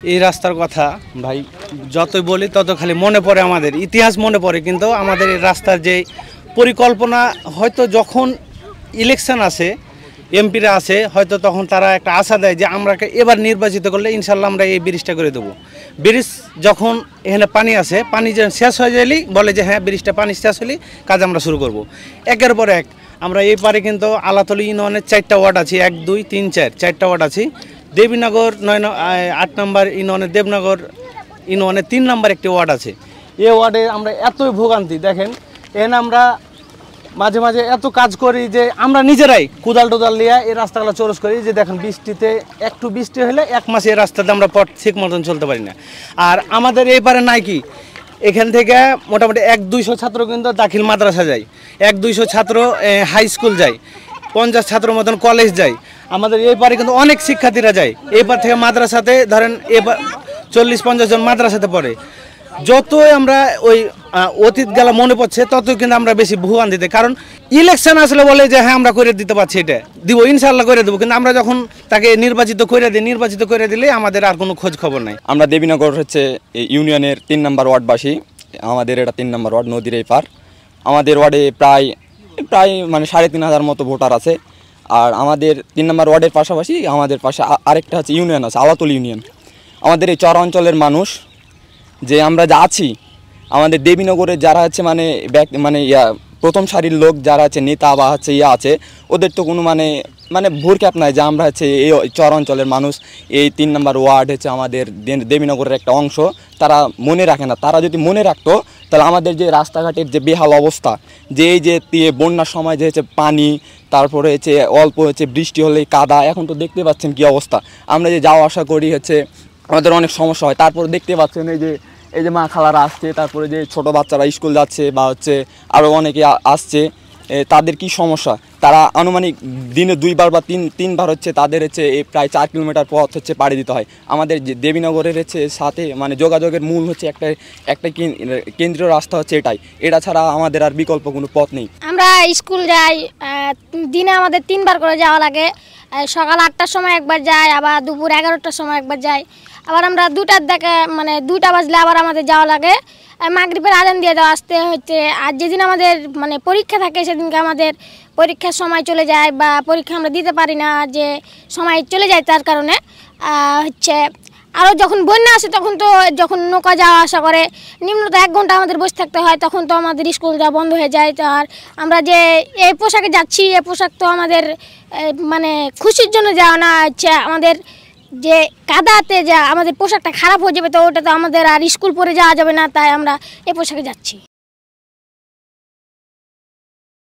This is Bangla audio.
এই রাস্তার কথা ভাই যতই বলি তত খালি মনে পড়ে, আমাদের ইতিহাস মনে পড়ে, কিন্তু আমাদের এই রাস্তার যে পরিকল্পনা হয়তো যখন ইলেকশন আসে, এমপিরা আসে, হয়তো তখন তারা একটা আশা দেয় যে আমরা এবার নির্বাচিত করলে ইনশাল্লাহ আমরা এই ব্রিজটা করে দেবো। ব্রিজ যখন এখানে পানি আসে, পানি যখন শেষ হয়ে যাইলেই বলে যে হ্যাঁ ব্রিজটা পানি শেষ হলেই কাজ আমরা শুরু করব। একের পর এক আমরা এই পারে কিন্তু আলাতলি ইউনিয়নের 4টা ওয়ার্ড আছে, 1, 2, 3, 4, 4টা ওয়ার্ড আছে। দেবীনগর 8 নম্বর ইউনিয়নের দেবনগর ইউনিয়নের 3 নম্বর একটি ওয়ার্ড আছে। এই ওয়ার্ডে আমরা এতই ভোগান্তি দেখেন, এখানে আমরা মাঝে মাঝে এত কাজ করি যে আমরা নিজেরাই কোদাল টোদাল নিয়ে এই রাস্তাগুলো চরস করি, যে দেখেন বৃষ্টিতে একটু বৃষ্টি হলে 1 মাস এই রাস্তাতে আমরা পথ ঠিক মতন চলতে পারি না। আর আমাদের এই পারে নাই কি, এখান থেকে মোটামুটি 100-200 ছাত্র কিন্তু দাখিল মাদ্রাসা যায়, 100-200 ছাত্র হাই স্কুল যায়, 50 ছাত্র মতন কলেজ যায়। আমাদের এই পারে কিন্তু অনেক শিক্ষার্থীরা যায় এই পার থেকে মাদ্রাসাতে, ধরেন এবার 40-50 জন মাদ্রাসাতে পড়ে। যতই আমরা ওই অতীত গেলা মনে পড়ছে ততই কিন্তু আমরা বেশি ভোগান্তিতে, কারণ ইলেকশন আসলে বলে যে হ্যাঁ আমরা করে দিতে পারছি, এটা দিব ইনশাল্লাহ করে দেবো, কিন্তু আমরা যখন তাকে নির্বাচিত করে দিলে আমাদের আর কোনো খোঁজ খবর নাই। আমরা দেবীনগর হচ্ছে ইউনিয়নের 3 নম্বর ওয়ার্ডবাসী। আমাদের এটা 3 নম্বর ওয়ার্ড, নদীর এই পার। আমাদের ওয়ার্ডে প্রায় মানে 3500 মতো ভোটার আছে। আর আমাদের 3 নম্বর ওয়ার্ডের পাশাপাশি আমাদের পাশে আরেকটা হচ্ছে ইউনিয়ন আছে, আলাতলি ইউনিয়ন। আমাদের এই চর অঞ্চলের মানুষ যে আমরা যা আছি, আমাদের দেবীনগরের যারা হচ্ছে মানে প্রথম সারির লোক যারা আছে, নেতা বা হচ্ছে আছে, ওদের তো কোনো মানে ভোরক্যাপ নাই যে আমরা হচ্ছে এই চর অঞ্চলের মানুষ। এই 3 নম্বর ওয়ার্ড হচ্ছে আমাদের দেবীনগরের একটা অংশ, তারা মনে রাখে না। তারা যদি মনে রাখতো তাহলে আমাদের যে রাস্তাঘাটের যে বেহাল অবস্থা, যে এই যে বন্যার সময় যে হচ্ছে পানি, তারপরে হচ্ছে অল্প হচ্ছে বৃষ্টি হলেই কাদা, এখন তো দেখতে পাচ্ছেন কী অবস্থা। আমরা যে যাওয়া আসা করি হচ্ছে আমাদের অনেক সমস্যা হয়। তারপরে দেখতে পাচ্ছেন এই যে মা খালারা আসছে, তারপরে যে ছোট বাচ্চারা স্কুল যাচ্ছে বা হচ্ছে আরও অনেকে আসছে, তাদের কি সমস্যা। তারা আনুমানিক দিনে 2বার বা 3বার হচ্ছে তাদের হচ্ছে এই প্রায় 4 কিলোমিটার পথ হচ্ছে পাড়ি দিতে হয়। আমাদের যে দেবীনগরের হচ্ছে সাথে মানে যোগাযোগের মূল হচ্ছে একটা কেন্দ্রীয় রাস্তা হচ্ছে এটাই, এটা ছাড়া আমাদের আর বিকল্প কোনো পথ নেই। আমরা স্কুল যাই, দিনে আমাদের 3বার করে যাওয়া লাগে। সকাল 8টার সময় একবার যাই, আবার দুপুর 11টার সময় একবার যাই, আবার আমরা 2টার দিকে মানে 2টা বাজলে আবার আমাদের যাওয়া লাগে। মাগরিবের আজান দিয়ে দেওয়া আসতে হচ্ছে। আর যেদিন আমাদের মানে পরীক্ষা থাকে সেদিনকে আমাদের পরীক্ষার সময় চলে যায়, বা পরীক্ষা আমরা দিতে পারি না, যে সময় চলে যায় তার কারণে হচ্ছে। আরও যখন বন্যা আসে তখন তো যখন নৌকা যাওয়া আসা করে নিম্নত 1 ঘন্টা আমাদের বসে থাকতে হয়, তখন তো আমাদের স্কুল যাওয়া বন্ধ হয়ে যায়। তো আর আমরা যে এই পোশাকে যাচ্ছি, এই পোশাক তো আমাদের মানে খুশির জন্য যাওয়া না, হচ্ছে আমাদের যে কাদাতে যা আমাদের পোশাকটা খারাপ হয়ে যাবে, তো ওটা তো আমাদের আর স্কুল পরে যাওয়া যাবে না, তাই আমরা এই পোশাকে যাচ্ছি।